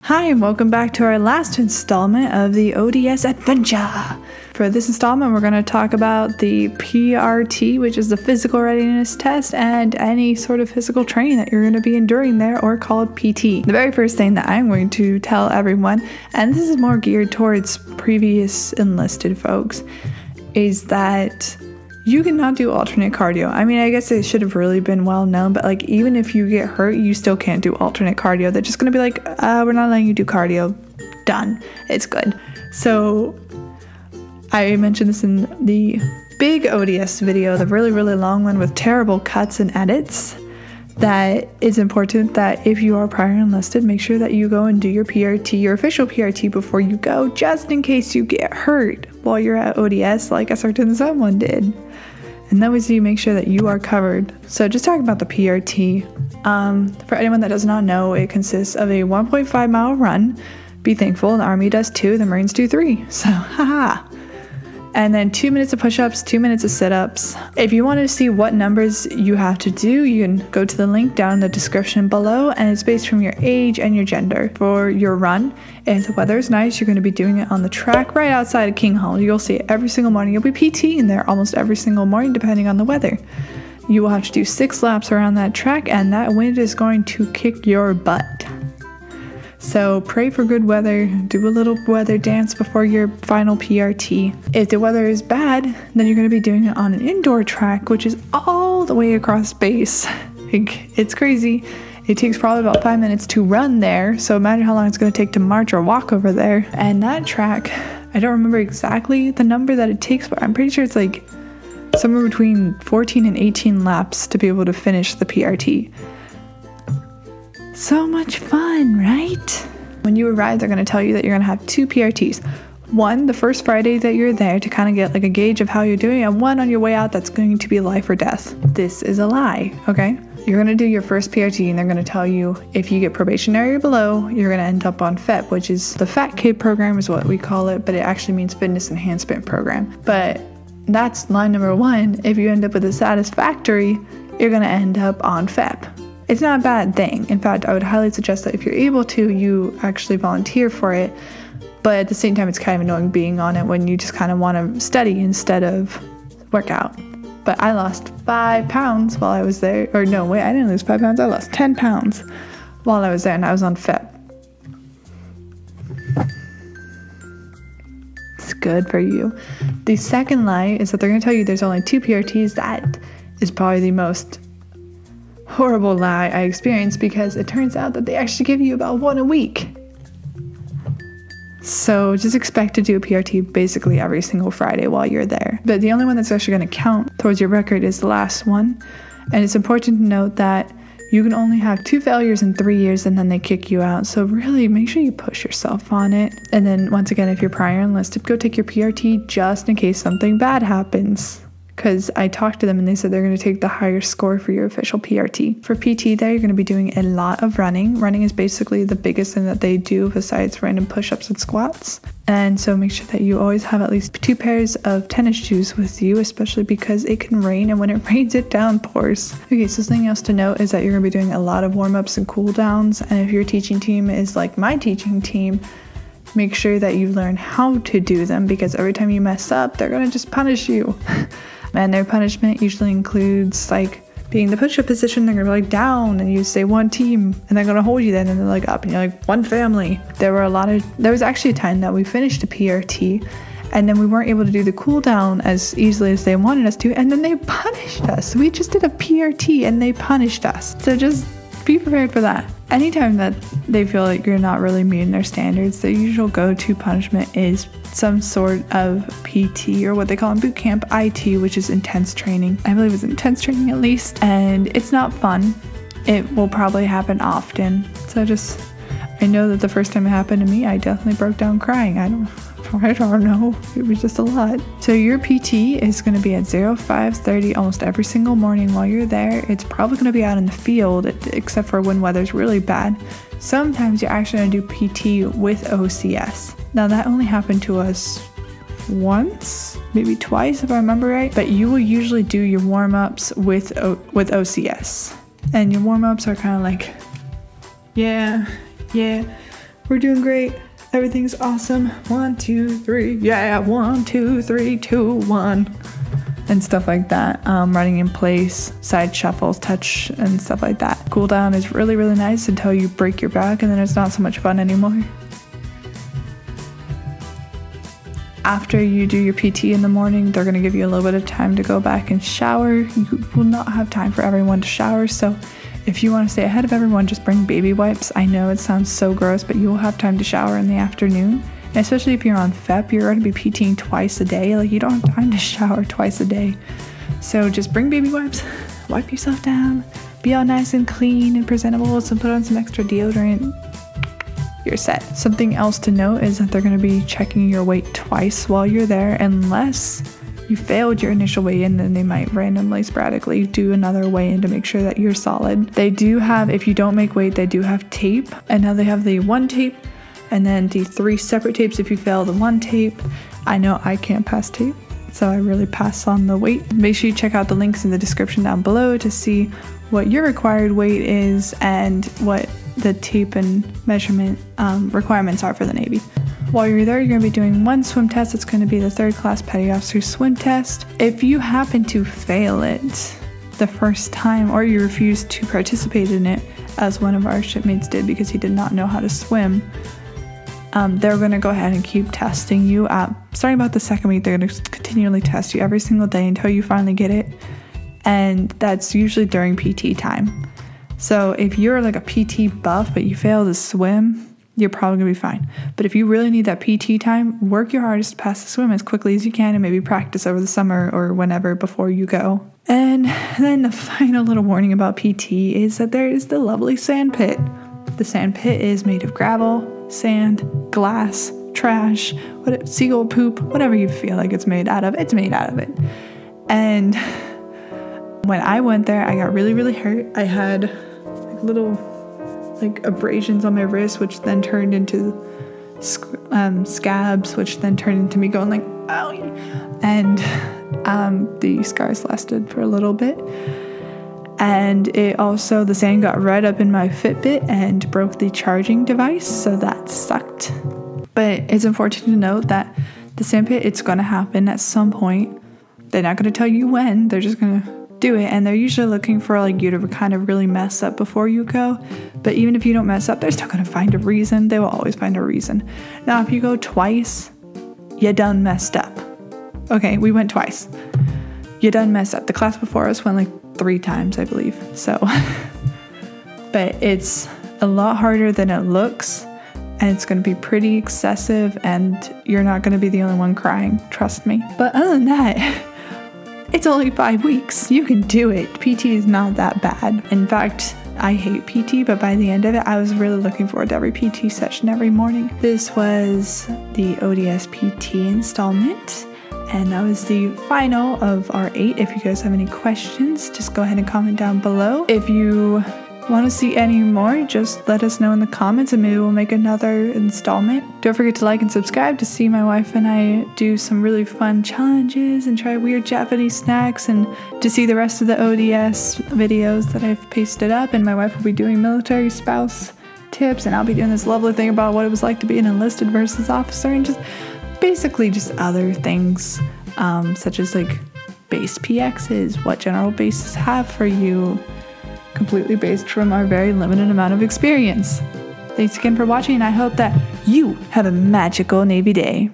Hi, and welcome back to our last installment of the ODS adventure. For this installment, we're going to talk about the PRT, which is the physical readiness test, and any sort of physical training that you're going to be enduring there, or called PT. The very first thing that I'm going to tell everyone, and this is more geared towards previous enlisted folks, is that you cannot do alternate cardio. I mean, I guess it should have really been well known, but like, even if you get hurt, you still can't do alternate cardio. They're just gonna be like, we're not letting you do cardio. Done. It's good. So I mentioned this in the big ODS video, the really, really long one with terrible cuts and edits, that it's important that if you are prior enlisted, make sure that you go and do your PRT, your official PRT, before you go, just in case you get hurt while you're at ODS, like a certain someone did. And that way you make sure that you are covered. So just talking about the PRT, for anyone that does not know, it consists of a 1.5 mile run. Be thankful, the Army does 2, the Marines do 3. So, haha. And then 2 minutes of push-ups, 2 minutes of sit-ups. If you want to see what numbers you have to do, you can go to the link down in the description below, and it's based from your age and your gender. For your run, if the weather is nice, you're going to be doing it on the track right outside of King Hall. You'll see it every single morning. You'll be PTing there almost every single morning, depending on the weather. You will have to do 6 laps around that track, and that wind is going to kick your butt. So pray for good weather, do a little weather dance before your final PRT. If the weather is bad, then you're going to be doing it on an indoor track, which is all the way across base. It's crazy. It takes probably about 5 minutes to run there, so imagine how long it's going to take to march or walk over there. And that track, I don't remember exactly the number that it takes, but I'm pretty sure it's like somewhere between 14 and 18 laps to be able to finish the PRT. So much fun, right? When you arrive, they're going to tell you that you're going to have 2 PRTs. One, the first Friday that you're there to kind of get like a gauge of how you're doing, and one on your way out that's going to be life or death. This is a lie, okay? You're going to do your first PRT, and they're going to tell you if you get probationary or below, you're going to end up on FEP, which is the Fat Kid program is what we call it, but it actually means Fitness Enhancement Program. But that's line number 1. If you end up with a satisfactory, you're going to end up on FEP. It's not a bad thing. In fact, I would highly suggest that if you're able to, you actually volunteer for it. But at the same time, it's kind of annoying being on it when you just kind of want to study instead of work out. But I lost 5 pounds while I was there. Or no, wait, I didn't lose 5 pounds. I lost 10 pounds while I was there, and I was on FEP. It's good for you. The second lie is that they're going to tell you there's only 2 PRTs. That is probably the most horrible lie I experienced, because it turns out that they actually give you about 1 a week. So just expect to do a PRT basically every single Friday while you're there. But the only one that's actually going to count towards your record is the last one. And it's important to note that you can only have 2 failures in 3 years, and then they kick you out. So really make sure you push yourself on it. And then once again, if you're prior enlisted, go take your PRT just in case something bad happens. Because I talked to them and they said they're going to take the higher score for your official PRT. For PT there, you're going to be doing a lot of running. Running is basically the biggest thing that they do besides random push-ups and squats. And so make sure that you always have at least 2 pairs of tennis shoes with you, especially because it can rain, and when it rains, it downpours. Okay, so something else to note is that you're going to be doing a lot of warm-ups and cool-downs. And if your teaching team is like my teaching team, make sure that you learn how to do them, because every time you mess up, they're going to just punish you. And their punishment usually includes like being in the push-up position, they're gonna be like down, and you say 1 team, and they're gonna hold you then, and they're like up, and you're like 1 family. There was actually a time that we finished a PRT, and then we weren't able to do the cool down as easily as they wanted us to, and then they punished us. We just did a PRT and they punished us. So just be prepared for that. Anytime that they feel like you're not really meeting their standards, the usual go-to punishment is some sort of PT, or what they call in boot camp IT, which is intense training. I believe it's intense training at least, and it's not fun. It will probably happen often. So I know that the first time it happened to me, I definitely broke down crying. I don't know. It was just a lot. So your PT is going to be at 05:30 almost every single morning while you're there. It's probably going to be out in the field, except for when weather's really bad. Sometimes you're actually going to do PT with OCS. Now that only happened to us once, maybe twice if I remember right, but you will usually do your warm-ups with OCS. And your warm-ups are kind of like, yeah, We're doing great. Everything's awesome. 1, 2, 3. Yeah, 1, 2, 3, 2, 1. And stuff like that. Running in place, side shuffles, touch, and stuff like that. Cool down is really, really nice until you break your back, and then it's not so much fun anymore. After you do your PT in the morning, they're going to give you a little bit of time to go back and shower. You will not have time for everyone to shower, so if you want to stay ahead of everyone, just bring baby wipes. I know it sounds so gross, but you will have time to shower in the afternoon. And especially if you're on FEP, you're going to be PTing twice a day. Like, you don't have time to shower twice a day. So just bring baby wipes, wipe yourself down, be all nice and clean and presentable, so put on some extra deodorant. You're set. Something else to note is that they're going to be checking your weight twice while you're there, unless you failed your initial weigh-in, then they might randomly, sporadically do another weigh-in to make sure that you're solid. They do have, if you don't make weight, they do have tape, and now they have the 1 tape, and then the 3 separate tapes if you fail the 1 tape. I know I can't pass tape, so I really pass on the weight. Make sure you check out the links in the description down below to see what your required weight is and what the tape and measurement requirements are for the Navy. While you're there, you're going to be doing 1 swim test. It's going to be the 3rd class petty officer swim test. If you happen to fail it the first time, or you refuse to participate in it, as one of our shipmates did because he did not know how to swim, they're going to go ahead and keep testing you. Starting about the 2nd week, they're going to continually test you every single day until you finally get it, and that's usually during PT time. So if you're like a PT buff but you fail to swim, you're probably going to be fine. But if you really need that PT time, work your hardest to pass the swim as quickly as you can and maybe practice over the summer or whenever before you go. And then the final little warning about PT is that there is the lovely sand pit. The sand pit is made of gravel, sand, glass, trash, seagull poop, whatever you feel like it's made out of, it's made out of it. And when I went there, I got really, really hurt. I had like little abrasions on my wrist, which then turned into scabs, which then turned into me going like, ow. And the scars lasted for a little bit. And it also, the sand got right up in my Fitbit and broke the charging device, so that sucked. But it's important to note that the sand pit, it's going to happen at some point. They're not going to tell you when, they're just going to do it, and they're usually looking for like you to kind of really mess up before you go. But even if you don't mess up, they're still going to find a reason. They will always find a reason. Now, if you go twice, you done messed up. Okay, we went twice. You done messed up. The class before us went like 3 times, I believe. So, but it's a lot harder than it looks, and it's going to be pretty excessive, and you're not going to be the only one crying, trust me. But other than that, it's only 5 weeks. You can do it. PT is not that bad. In fact, I hate PT, but by the end of it, I was really looking forward to every PT session every morning. This was the ODS PT installment, and that was the final of our 8. If you guys have any questions, just go ahead and comment down below. If you want to see any more, just let us know in the comments and maybe we'll make another installment. Don't forget to like and subscribe to see my wife and I do some really fun challenges and try weird Japanese snacks, and to see the rest of the ODS videos that I've pasted up. And my wife will be doing military spouse tips, and I'll be doing this lovely thing about what it was like to be an enlisted versus officer, and just basically just other things such as like base PXs, what general bases have for you, completely based from our very limited amount of experience. Thanks again for watching, and I hope that you have a magical Navy day.